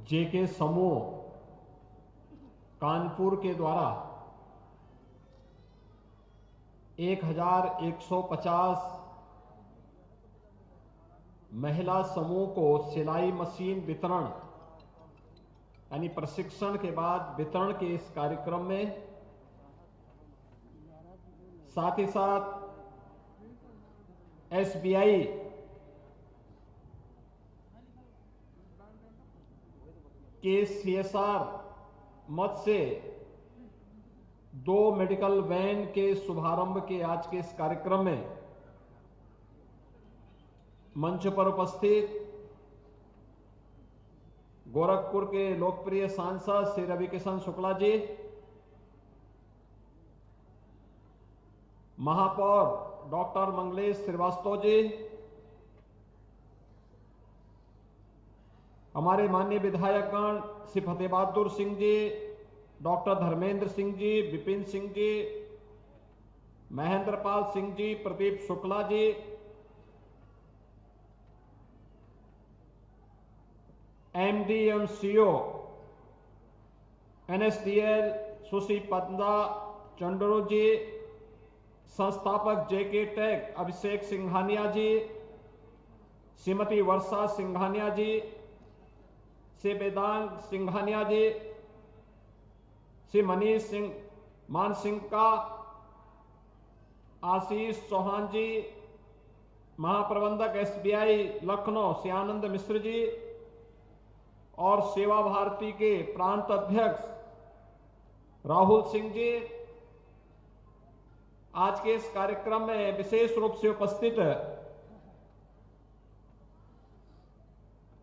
जेके समूह कानपुर के द्वारा 1150 महिला समूह को सिलाई मशीन वितरण यानी प्रशिक्षण के बाद वितरण के इस कार्यक्रम में, साथ ही साथ एसबीआई के सीएसआर मद से 2 मेडिकल वैन के शुभारंभ के आज के इस कार्यक्रम में मंच पर उपस्थित गोरखपुर के लोकप्रिय सांसद श्री रविकिशन शुक्ला जी, महापौर डॉक्टर मंगलेश श्रीवास्तव जी, हमारे माननीय विधायकगण श्री फतेह बहादुर सिंह जी, डॉक्टर धर्मेंद्र सिंह जी, विपिन सिंह जी, महेंद्र पाल सिंह जी, प्रदीप शुक्ला जी, एमडीएमसीओ एनएसडीएल सुश्री पद्मा चंडरू जी, संस्थापक जेके टेक अभिषेक सिंघानिया जी, श्रीमती वर्षा सिंघानिया जी, श्री वेदांग सिंघानिया जी, श्री मनीष सिंह मान सिंह का, आशीष चौहान जी, महाप्रबंधक एसबीआई लखनऊ श्री आनंद मिश्र जी और सेवा भारती के प्रांत अध्यक्ष राहुल सिंह जी, आज के इस कार्यक्रम में विशेष रूप से उपस्थित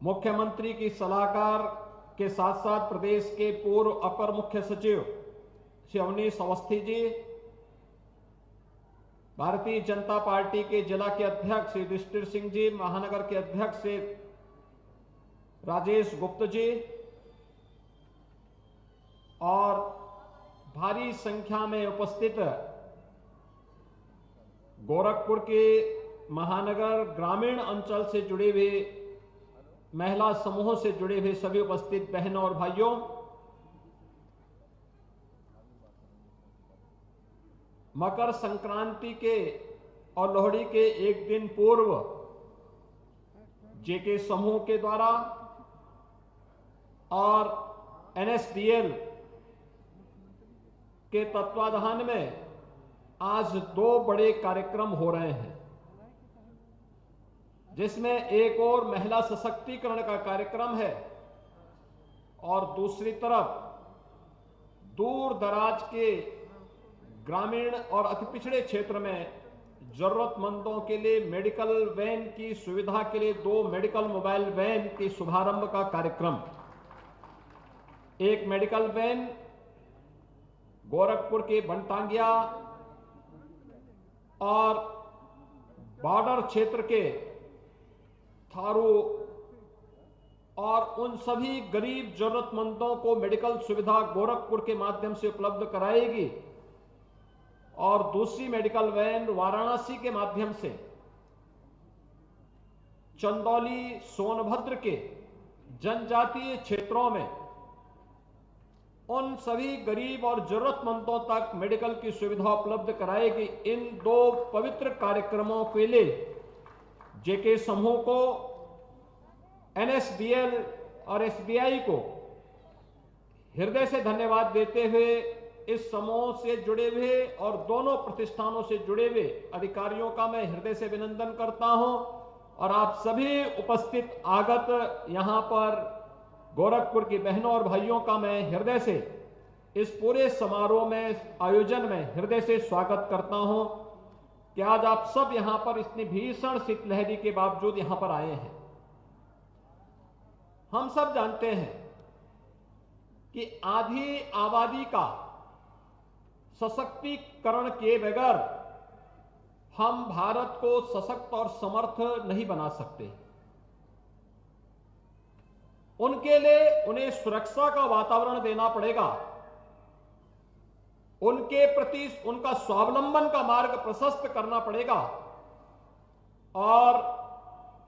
मुख्यमंत्री की सलाहकार के साथ साथ प्रदेश के पूर्व अपर मुख्य सचिव श्री अवनीश अवस्थी जी, भारतीय जनता पार्टी के जिला के अध्यक्ष श्री युधिष्ठिर सिंह जी, महानगर के अध्यक्ष श्री राजेश गुप्त जी और भारी संख्या में उपस्थित गोरखपुर के महानगर ग्रामीण अंचल से जुड़े हुए महिला समूहों से जुड़े हुए सभी उपस्थित बहनों और भाइयों, मकर संक्रांति के और लोहड़ी के एक दिन पूर्व जेके समूह के द्वारा और एनएसडीएल के तत्वाधान में आज 2 बड़े कार्यक्रम हो रहे हैं, जिसमें एक और महिला सशक्तिकरण का कार्यक्रम है और दूसरी तरफ दूर दराज के ग्रामीण और अति पिछड़े क्षेत्र में जरूरतमंदों के लिए मेडिकल वैन की सुविधा के लिए 2 मेडिकल मोबाइल वैन के शुभारंभ का कार्यक्रम। एक मेडिकल वैन गोरखपुर के बनटांगिया और बॉर्डर क्षेत्र के थारू और उन सभी गरीब जरूरतमंदों को मेडिकल सुविधा गोरखपुर के माध्यम से उपलब्ध कराएगी और दूसरी मेडिकल वैन वाराणसी के माध्यम से चंदौली सोनभद्र के जनजातीय क्षेत्रों में उन सभी गरीब और जरूरतमंदों तक मेडिकल की सुविधा उपलब्ध कराएगी। इन 2 पवित्र कार्यक्रमों के लिए जेके समूह को, एनएसडीएल और एसबीआई को हृदय से धन्यवाद देते हुए इस समूह से जुड़े हुए और दोनों प्रतिष्ठानों से जुड़े हुए अधिकारियों का मैं हृदय से अभिनंदन करता हूं और आप सभी उपस्थित आगत यहां पर गोरखपुर की बहनों और भाइयों का मैं हृदय से इस पूरे समारोह में, आयोजन में हृदय से स्वागत करता हूं कि आज आप सब यहां पर इतनी भीषण शीतलहरी के बावजूद यहां पर आए हैं। हम सब जानते हैं कि आधी आबादी का सशक्तिकरण किए बगैर हम भारत को सशक्त और समर्थ नहीं बना सकते। उनके लिए उन्हें सुरक्षा का वातावरण देना पड़ेगा, उनके प्रति उनका स्वावलंबन का मार्ग प्रशस्त करना पड़ेगा और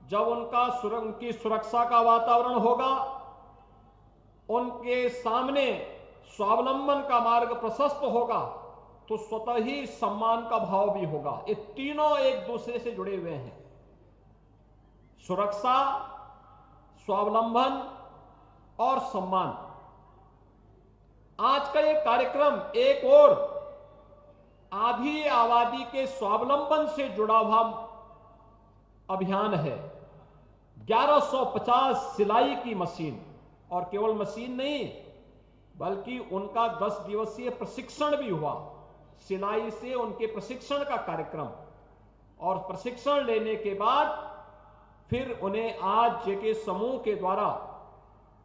जब उनकी सुरक्षा का वातावरण होगा उनके सामने स्वावलंबन का मार्ग प्रशस्त होगा तो स्वतः ही सम्मान का भाव भी होगा। ये तीनों एक दूसरे से जुड़े हुए हैं, सुरक्षा, स्वावलंबन और सम्मान। आज का ये कार्यक्रम एक और आधी आबादी के स्वावलंबन से जुड़ा हुआ अभियान है। 1150 सिलाई की मशीन, और केवल मशीन नहीं बल्कि उनका 10 दिवसीय प्रशिक्षण भी हुआ, सिलाई से उनके प्रशिक्षण का कार्यक्रम, और प्रशिक्षण लेने के बाद फिर उन्हें आज जेके समूह के द्वारा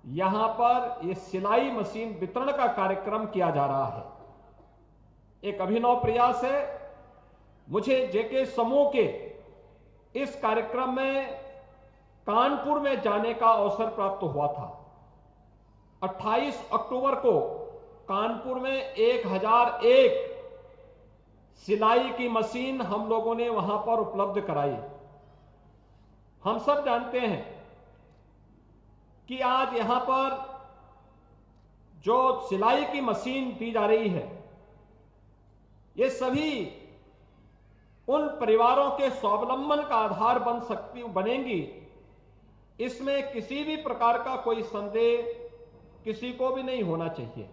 यहां पर यह सिलाई मशीन वितरण का कार्यक्रम किया जा रहा है। एक अभिनव प्रयास है। मुझे जेके समूह के इस कार्यक्रम में कानपुर में जाने का अवसर प्राप्त हुआ था। 28 अक्टूबर को कानपुर में 1001 सिलाई की मशीन हम लोगों ने वहां पर उपलब्ध कराई। हम सब जानते हैं कि आज यहां पर जो सिलाई की मशीन दी जा रही है, ये सभी उन परिवारों के स्वावलंबन का आधार बनेंगी। इसमें किसी भी प्रकार का कोई संदेह किसी को भी नहीं होना चाहिए।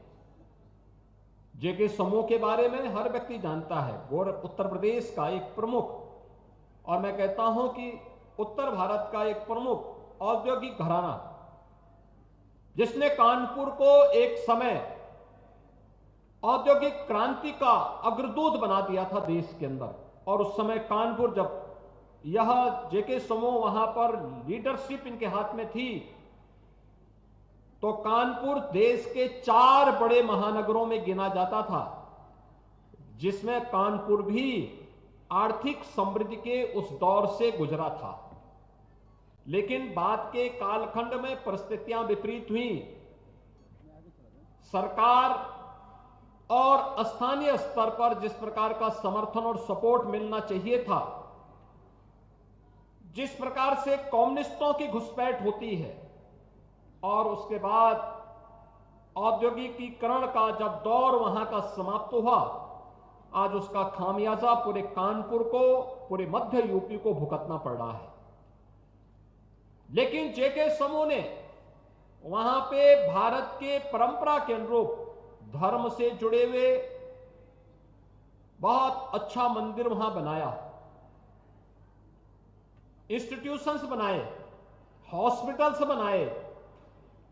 जेके समूह के बारे में हर व्यक्ति जानता है, उत्तर प्रदेश का एक प्रमुख, और मैं कहता हूं कि उत्तर भारत का एक प्रमुख औद्योगिक घराना, जिसने कानपुर को एक समय औद्योगिक क्रांति का अग्रदूत बना दिया था देश के अंदर। और उस समय कानपुर, जब यह जेके समूह वहां पर लीडरशिप इनके हाथ में थी, तो कानपुर देश के 4 बड़े महानगरों में गिना जाता था, जिसमें कानपुर भी आर्थिक समृद्धि के उस दौर से गुजरा था। लेकिन बाद के कालखंड में परिस्थितियां विपरीत हुई। सरकार और स्थानीय स्तर पर जिस प्रकार का समर्थन और सपोर्ट मिलना चाहिए था, जिस प्रकार से कम्युनिस्टों की घुसपैठ होती है, और उसके बाद औद्योगिकीकरण का जब दौर वहां का समाप्त हुआ, आज उसका खामियाजा पूरे कानपुर को, पूरे मध्य यूपी को भुगतना पड़ रहा है। लेकिन जेके समूह ने वहां पे भारत के परंपरा के अनुरूप धर्म से जुड़े हुए बहुत अच्छा मंदिर वहां बनाया, इंस्टीट्यूशंस बनाए, हॉस्पिटल्स बनाए।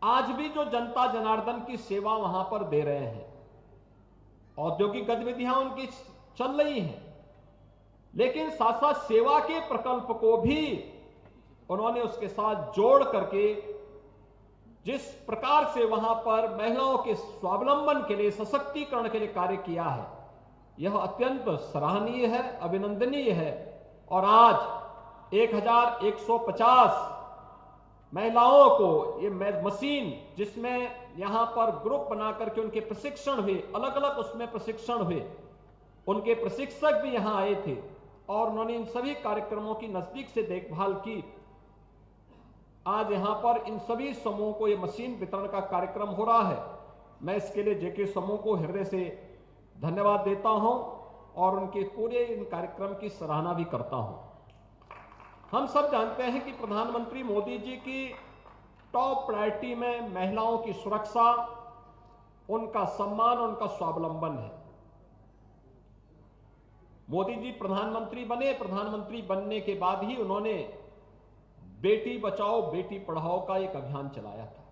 आज भी जो जनता जनार्दन की सेवा वहां पर दे रहे हैं, औद्योगिक गतिविधियां उनकी चल रही हैं, लेकिन साथ साथ सेवा के प्रकल्प को भी उन्होंने उसके साथ जोड़ करके जिस प्रकार से वहां पर महिलाओं के स्वावलंबन के लिए, सशक्तिकरण के लिए कार्य किया है, यह अत्यंत सराहनीय है, अभिनंदनीय है। और आज 1150 महिलाओं को ये मशीन, जिसमें यहां पर ग्रुप बना करके उनके प्रशिक्षण हुए, अलग अलग उसमें प्रशिक्षण हुए, उनके प्रशिक्षक भी यहां आए थे और उन्होंने इन सभी कार्यक्रमों की नजदीक से देखभाल की। आज यहां पर इन सभी समूह को ये मशीन वितरण का कार्यक्रम हो रहा है। मैं इसके लिए जेके समूह को हृदय से धन्यवाद देता हूं और उनके पूरे इन कार्यक्रम की सराहना भी करता हूं। हम सब जानते हैं कि प्रधानमंत्री मोदी जी की टॉप प्रायोरिटी में महिलाओं की सुरक्षा, उनका सम्मान, उनका स्वावलंबन है। मोदी जी प्रधानमंत्री बने, प्रधानमंत्री बनने के बाद ही उन्होंने बेटी बचाओ बेटी पढ़ाओ का एक अभियान चलाया था,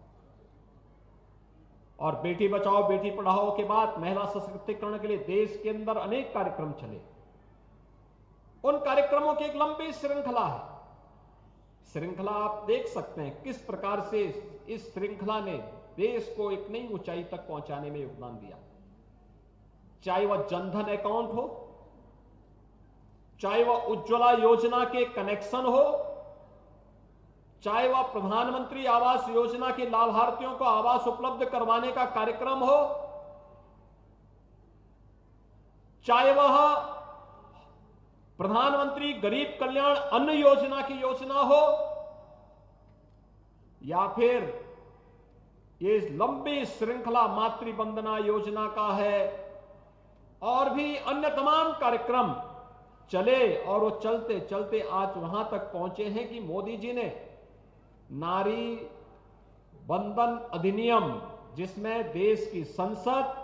और बेटी बचाओ बेटी पढ़ाओ के बाद महिला सशक्तिकरण के लिए देश के अंदर अनेक कार्यक्रम चले। उन कार्यक्रमों की एक लंबी श्रृंखला है। श्रृंखला आप देख सकते हैं किस प्रकार से इस श्रृंखला ने देश को एक नई ऊंचाई तक पहुंचाने में योगदान दिया। चाहे वह जनधन अकाउंट हो, चाहे वह उज्ज्वला योजना के कनेक्शन हो, चाहे वह प्रधानमंत्री आवास योजना के लाभार्थियों को आवास उपलब्ध करवाने का कार्यक्रम हो, चाहे वह प्रधानमंत्री गरीब कल्याण अन्न योजना की योजना हो, या फिर ये लंबी श्रृंखला मातृ वंदना योजना का है और भी अन्य तमाम कार्यक्रम चले और वो चलते चलते आज वहां तक पहुंचे हैं कि मोदी जी ने नारी बंधन अधिनियम, जिसमें देश की संसद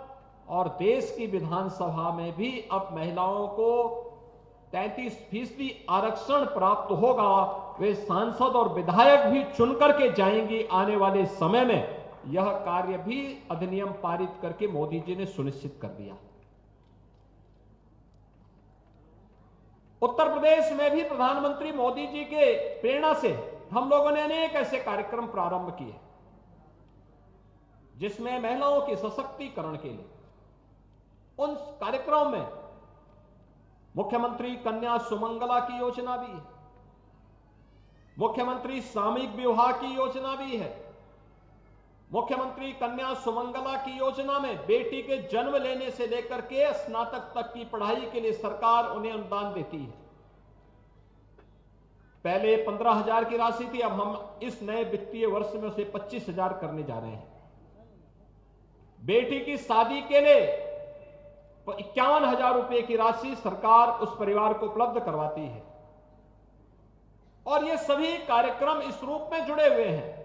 और देश की विधानसभा में भी अब महिलाओं को 33% आरक्षण प्राप्त होगा, वे सांसद और विधायक भी चुनकर के जाएंगी आने वाले समय में। यह कार्य भी अधिनियम पारित करके मोदी जी ने सुनिश्चित कर दिया। उत्तर प्रदेश में भी प्रधानमंत्री मोदी जी के प्रेरणा से हम लोगों ने अनेक ऐसे कार्यक्रम प्रारंभ किए जिसमें महिलाओं के सशक्तिकरण के लिए उन कार्यक्रमों में मुख्यमंत्री कन्या सुमंगला की योजना भी है, मुख्यमंत्री सामूहिक विवाह की योजना भी है। मुख्यमंत्री कन्या सुमंगला की योजना में बेटी के जन्म लेने से लेकर के स्नातक तक की पढ़ाई के लिए सरकार उन्हें अनुदान देती है। पहले 15,000 की राशि थी, अब हम इस नए वित्तीय वर्ष में उसे 25,000 करने जा रहे हैं। बेटी की शादी के लिए 51,000 रुपए की राशि सरकार उस परिवार को उपलब्ध करवाती है। और ये सभी कार्यक्रम इस रूप में जुड़े हुए हैं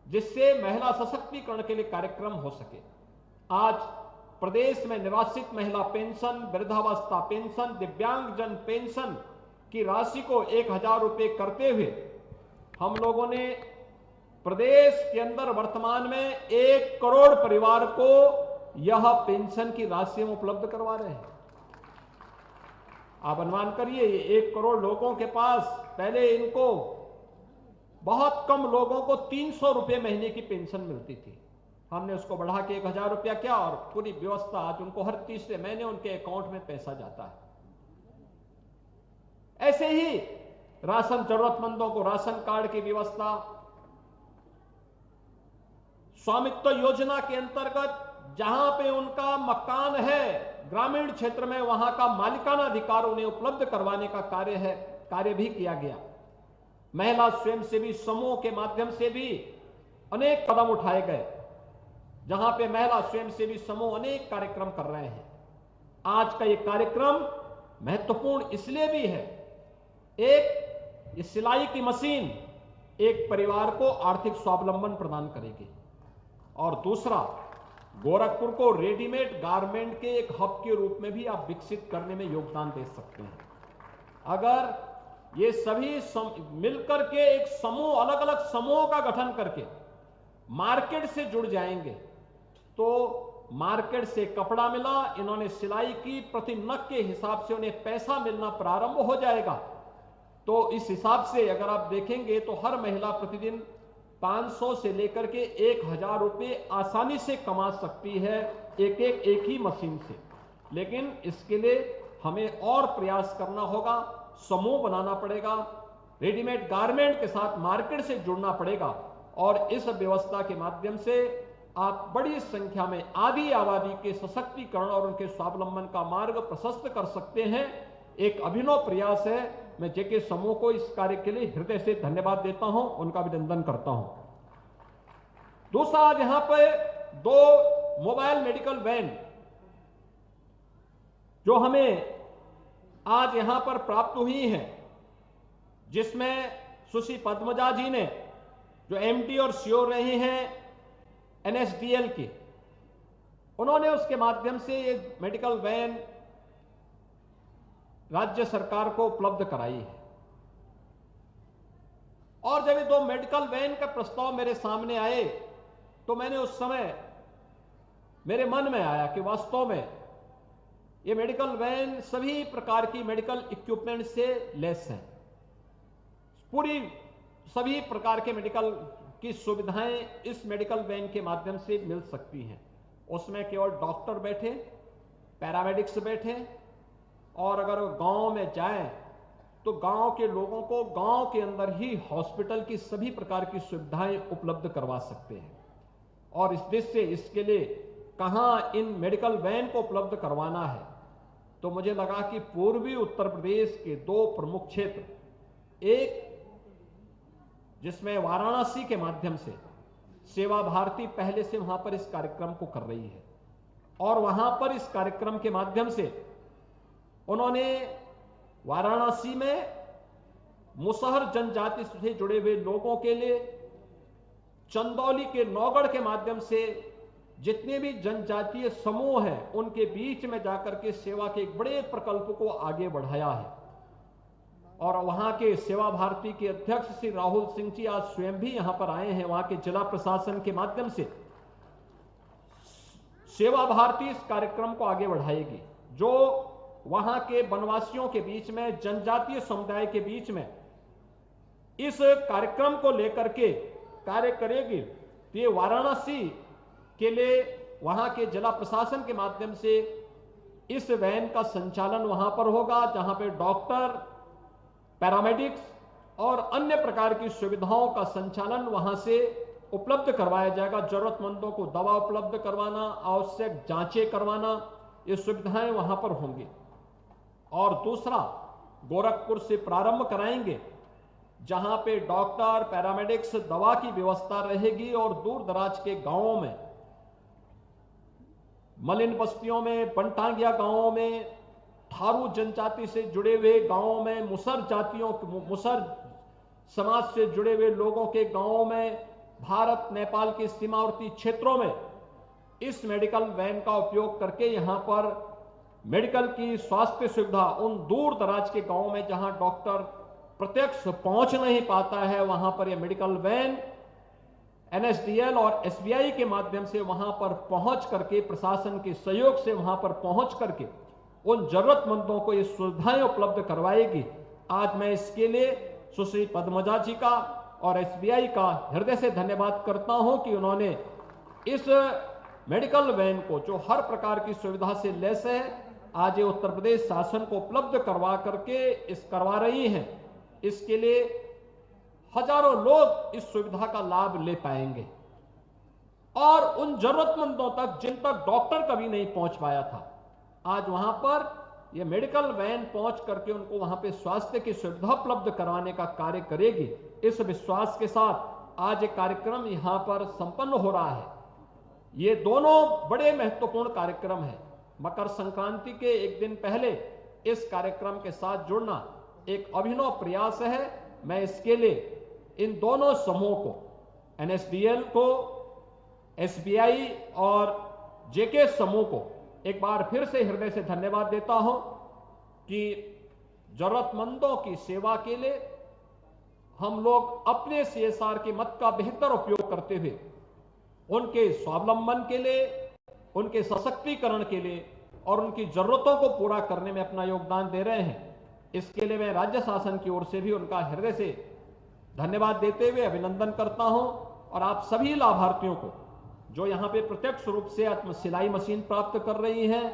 जिससे महिला सशक्तिकरण के लिए कार्यक्रम हो सके। आज प्रदेश में निवासित महिला पेंशन, वृद्धावस्था पेंशन, दिव्यांगजन पेंशन की राशि को 1,000 रुपए करते हुए हम लोगों ने प्रदेश के अंदर वर्तमान में 1 करोड़ परिवार को यह पेंशन की राशि हम उपलब्ध करवा रहे हैं। आप अनुमान करिए, 1 करोड़ लोगों के पास पहले इनको बहुत कम लोगों को 300 रुपए महीने की पेंशन मिलती थी। हमने उसको बढ़ा के 1,000 रुपया किया और पूरी व्यवस्था आज उनको हर तीसरे महीने उनके अकाउंट में पैसा जाता है। ऐसे ही राशन, जरूरतमंदों को राशन कार्ड की व्यवस्था, स्वामित्व योजना के अंतर्गत जहां पे उनका मकान है ग्रामीण क्षेत्र में, वहां का मालिकाना अधिकार उन्हें उपलब्ध करवाने का कार्य भी किया गया। महिला स्वयंसेवी समूह के माध्यम से भी अनेक कदम उठाए गए, जहां पे महिला स्वयंसेवी समूह अनेक कार्यक्रम कर रहे हैं। आज का ये कार्यक्रम महत्वपूर्ण इसलिए भी है, एक, ये सिलाई की मशीन एक परिवार को आर्थिक स्वावलंबन प्रदान करेगी, और दूसरा, गोरखपुर को रेडीमेड गारमेंट के एक हब के रूप में भी आप विकसित करने में योगदान दे सकते हैं। अगर ये सभी मिलकर के एक समूह, अलग अलग समूहों का गठन करके मार्केट से जुड़ जाएंगे, तो मार्केट से कपड़ा मिला, इन्होंने सिलाई की, प्रति नग के हिसाब से उन्हें पैसा मिलना प्रारंभ हो जाएगा। तो इस हिसाब से अगर आप देखेंगे तो हर महिला प्रतिदिन 500 से लेकर के 1,000 रुपए आसानी से कमा सकती है एक ही मशीन से। लेकिन इसके लिए हमें और प्रयास करना होगा, समूह बनाना पड़ेगा, रेडीमेड गारमेंट के साथ मार्केट से जुड़ना पड़ेगा, और इस व्यवस्था के माध्यम से आप बड़ी संख्या में आधी आबादी के सशक्तिकरण और उनके स्वावलंबन का मार्ग प्रशस्त कर सकते हैं। एक अभिनव प्रयास है। मैं जेके समूह को इस कार्य के लिए हृदय से धन्यवाद देता हूं, उनका अभिनंदन करता हूं। दूसरा, आज यहां पर 2 मोबाइल मेडिकल वैन जो हमें आज यहां पर प्राप्त हुई हैं, जिसमें सुश्री पद्मजा जी ने, जो एमडी और सीओ रही हैं एनएसडीएल की, उन्होंने उसके माध्यम से ये मेडिकल वैन राज्य सरकार को उपलब्ध कराई है। और जब ये 2 मेडिकल वैन का प्रस्ताव मेरे सामने आए तो मैंने उस समय मेरे मन में आया कि वास्तव में ये मेडिकल वैन सभी प्रकार की मेडिकल इक्विपमेंट से लैस है। पूरी सभी प्रकार के मेडिकल की सुविधाएं इस मेडिकल वैन के माध्यम से मिल सकती हैं। उसमें केवल डॉक्टर बैठे, पैरामेडिक्स बैठे, और अगर गांव में जाएं तो गांव के लोगों को गांव के अंदर ही हॉस्पिटल की सभी प्रकार की सुविधाएं उपलब्ध करवा सकते हैं। और इस देश से इसके लिए कहां इन मेडिकल वैन को उपलब्ध करवाना है, तो मुझे लगा कि पूर्वी उत्तर प्रदेश के 2 प्रमुख क्षेत्र, एक जिसमें वाराणसी के माध्यम से सेवा भारती पहले से वहां पर इस कार्यक्रम को कर रही है और वहां पर इस कार्यक्रम के माध्यम से उन्होंने वाराणसी में मुसहर जनजाति से जुड़े हुए लोगों के लिए चंदौली के नौगढ़ के माध्यम से जितने भी जनजातीय समूह हैं उनके बीच में जाकर के सेवा के एक बड़े प्रकल्प को आगे बढ़ाया है। और वहां के सेवा भारती के अध्यक्ष श्री राहुल सिंह जी आज स्वयं भी यहां पर आए हैं। वहां के जिला प्रशासन के माध्यम से सेवा भारती इस कार्यक्रम को आगे बढ़ाएगी, जो वहां के वनवासियों के बीच में, जनजातीय समुदाय के बीच में इस कार्यक्रम को लेकर के कार्य करेगी। तो ये वाराणसी के लिए वहां के जिला प्रशासन के माध्यम से इस वैन का संचालन वहां पर होगा, जहां पे डॉक्टर, पैरामेडिक्स और अन्य प्रकार की सुविधाओं का संचालन वहां से उपलब्ध करवाया जाएगा। जरूरतमंदों को दवा उपलब्ध करवाना, आवश्यक जांचें करवाना, ये सुविधाएं वहां पर होंगी। और दूसरा, गोरखपुर से प्रारंभ कराएंगे, जहां पे डॉक्टर, पैरामेडिक्स, दवा की व्यवस्था रहेगी और दूर दराज के गांवों में, मलिन बस्तियों में, बनटांगिया गांवों में, थारू जनजाति से जुड़े हुए गांवों में, मुसर समाज से जुड़े हुए लोगों के गांवों में, भारत नेपाल के सीमावर्ती क्षेत्रों में इस मेडिकल वैन का उपयोग करके यहां पर मेडिकल की स्वास्थ्य सुविधा उन दूर दराज के गांवों में जहां डॉक्टर प्रत्यक्ष पहुंच नहीं पाता है, वहां पर यह मेडिकल वैन NSDL और SBI के माध्यम से वहां पर पहुंच करके, प्रशासन के सहयोग से वहां पर पहुंच करके उन जरूरतमंदों को ये सुविधाएं उपलब्ध करवाएगी। आज मैं इसके लिए सुश्री पद्मजा जी का और SBI का हृदय से धन्यवाद करता हूं कि उन्होंने इस मेडिकल वैन को, जो हर प्रकार की सुविधा से लैस है, आज ये उत्तर प्रदेश शासन को उपलब्ध करवा रही हैं। इसके लिए हजारों लोग इस सुविधा का लाभ ले पाएंगे और उन जरूरतमंदों तक जिन तक डॉक्टर कभी नहीं पहुंच पाया था, आज वहां पर यह मेडिकल वैन पहुंच करके उनको वहां पे स्वास्थ्य की सुविधा उपलब्ध करवाने का कार्य करेगी। इस विश्वास के साथ आज ये कार्यक्रम यहां पर संपन्न हो रहा है। ये दोनों बड़े महत्वपूर्ण कार्यक्रम हैं। मकर संक्रांति के एक दिन पहले इस कार्यक्रम के साथ जुड़ना एक अभिनव प्रयास है। मैं इसके लिए इन दोनों समूह को, NSDL को, SBI और JK समूह को एक बार फिर से हृदय से धन्यवाद देता हूं कि जरूरतमंदों की सेवा के लिए हम लोग अपने CSR के मत का बेहतर उपयोग करते हुए उनके स्वावलंबन के लिए, उनके सशक्तिकरण के लिए और उनकी जरूरतों को पूरा करने में अपना योगदान दे रहे हैं। इसके लिए मैं राज्य शासन की ओर से भी उनका हृदय से धन्यवाद देते हुए अभिनंदन करता हूं और आप सभी लाभार्थियों को जो यहां पे प्रत्यक्ष रूप से आत्म सिलाई मशीन प्राप्त कर रही हैं,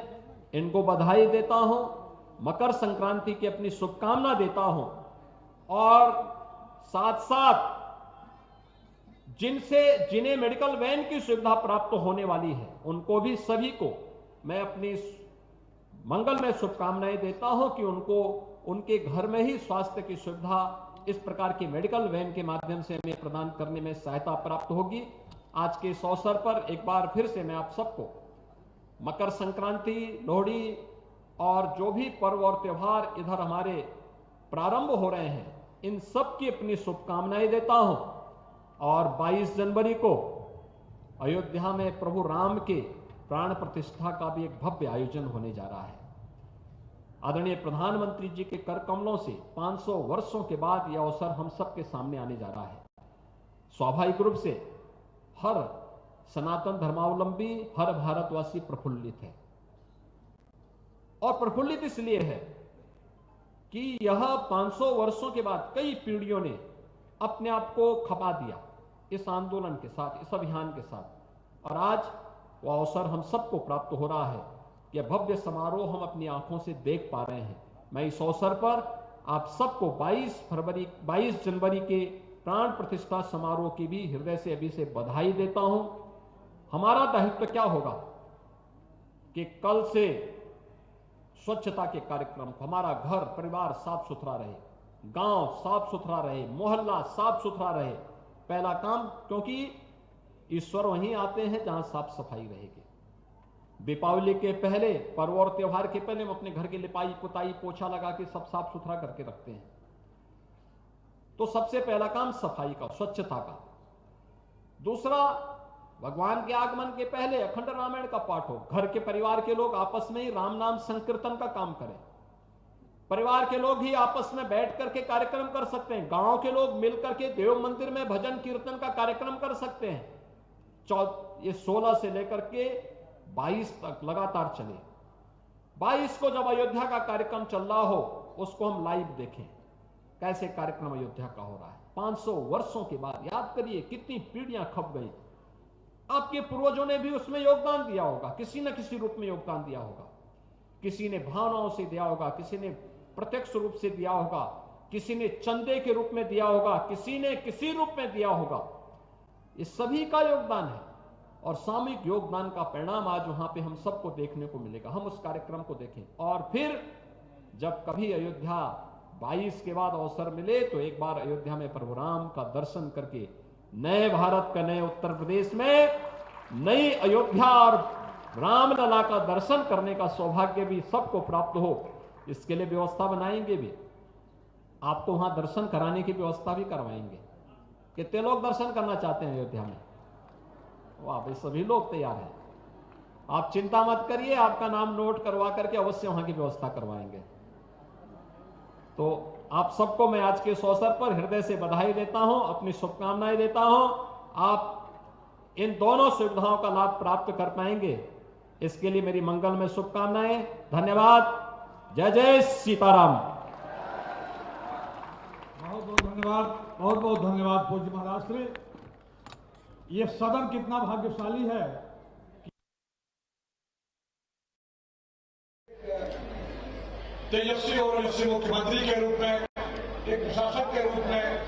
इनको बधाई देता हूं, मकर संक्रांति की अपनी शुभकामना देता हूं और साथ साथ जिन्हें मेडिकल वैन की सुविधा प्राप्त होने वाली है, उनको भी सभी को मैं अपनी मंगलमय शुभकामनाएं देता हूं कि उनको उनके घर में ही स्वास्थ्य की सुविधा इस प्रकार की मेडिकल वैन के माध्यम से हमें प्रदान करने में सहायता प्राप्त होगी। आज के इस अवसर पर एक बार फिर से मैं आप सबको मकर संक्रांति, लोहड़ी और जो भी पर्व और त्योहार इधर हमारे प्रारंभ हो रहे हैं, इन सब की अपनी शुभकामनाएं देता हूं और 22 जनवरी को अयोध्या में प्रभु राम के प्राण प्रतिष्ठा का भी एक भव्य आयोजन होने जा रहा है। आदरणीय प्रधानमंत्री जी के कर कमलों से 500 वर्षों के बाद यह अवसर हम सबके सामने आने जा रहा है। स्वाभाविक रूप से हर सनातन धर्मावलंबी, हर भारतवासी प्रफुल्लित है और प्रफुल्लित इसलिए है कि यह 500 वर्षों के बाद कई पीढ़ियों ने अपने आप को खपा दिया इस आंदोलन के साथ, इस अभियान के साथ, और आज वह अवसर हम सबको प्राप्त हो रहा है। यह भव्य समारोह हम अपनी आंखों से देख पा रहे हैं। मैं इस अवसर पर आप सबको 22 जनवरी के प्राण प्रतिष्ठा समारोह की भी हृदय से अभी से बधाई देता हूं। हमारा दायित्व क्या होगा कि कल से स्वच्छता के कार्यक्रम को, हमारा घर परिवार साफ सुथरा रहे, गांव साफ सुथरा रहे, मोहल्ला साफ सुथरा रहे, पहला काम, क्योंकि ईश्वर वहीं आते हैं जहां साफ सफाई रहेगी। दीपावली के पहले, पर्व और त्योहार के पहले हम अपने घर की लिपाई पुताई पोछा लगा के सब साफ सुथरा करके रखते हैं। तो सबसे पहला काम सफाई का, स्वच्छता का। दूसरा, भगवान के आगमन के पहले अखंड रामायण का पाठ हो। घर के परिवार के लोग आपस में ही राम नाम संकीर्तन का काम करें। परिवार के लोग ही आपस में बैठ करके कार्यक्रम कर सकते हैं। गांव के लोग मिलकर के देव मंदिर में भजन कीर्तन का कार्यक्रम कर सकते हैं। ये 16 से लेकर के 22 तक लगातार चले। 22 को जब अयोध्या का कार्यक्रम चल रहा हो, उसको हम लाइव देखें कैसे कार्यक्रम अयोध्या का हो रहा है। 500 वर्षों के बाद, याद करिए कितनी पीढ़ियां खप गई। आपके पूर्वजों ने भी उसमें योगदान दिया होगा, किसी न किसी रूप में योगदान दिया होगा। किसी ने भावनाओं से दिया होगा, किसी ने प्रत्यक्ष रूप से दिया होगा, किसी ने चंदे के रूप में दिया होगा, किसी ने किसी रूप में दिया होगा। इस सभी का योगदान है और सामूहिक योगदान का परिणाम आज वहां पे हम सबको देखने को मिलेगा। हम उस कार्यक्रम को देखें और फिर जब कभी अयोध्या 22 के बाद अवसर मिले तो एक बार अयोध्या में प्रभु राम का दर्शन करके नए भारत का, नए उत्तर प्रदेश में नई अयोध्या और रामलला का दर्शन करने का सौभाग्य भी सबको प्राप्त हो, इसके लिए व्यवस्था बनाएंगे भी। आपको वहां दर्शन कराने की व्यवस्था भी करवाएंगे। कितने लोग दर्शन करना चाहते हैं अयोध्या में? वाह भाई, सभी लोग तैयार हैं। आप चिंता मत करिए, आपका नाम नोट करवा करके अवश्य वहां की व्यवस्था करवाएंगे। तो आप सबको मैं आज के इस अवसर पर हृदय से बधाई देता हूं, अपनी शुभकामनाएं देता हूं। आप इन दोनों सुविधाओं का लाभ प्राप्त कर पाएंगे, इसके लिए मेरी मंगलमय शुभकामनाएं। धन्यवाद। जय जय सीताराम। बहुत बहुत धन्यवाद, बहुत बहुत धन्यवाद पूज्य महाराज श्री। ये सदन कितना भाग्यशाली है। तेजस्वी और मुख्यमंत्री के रूप में, एक प्रशासक के रूप में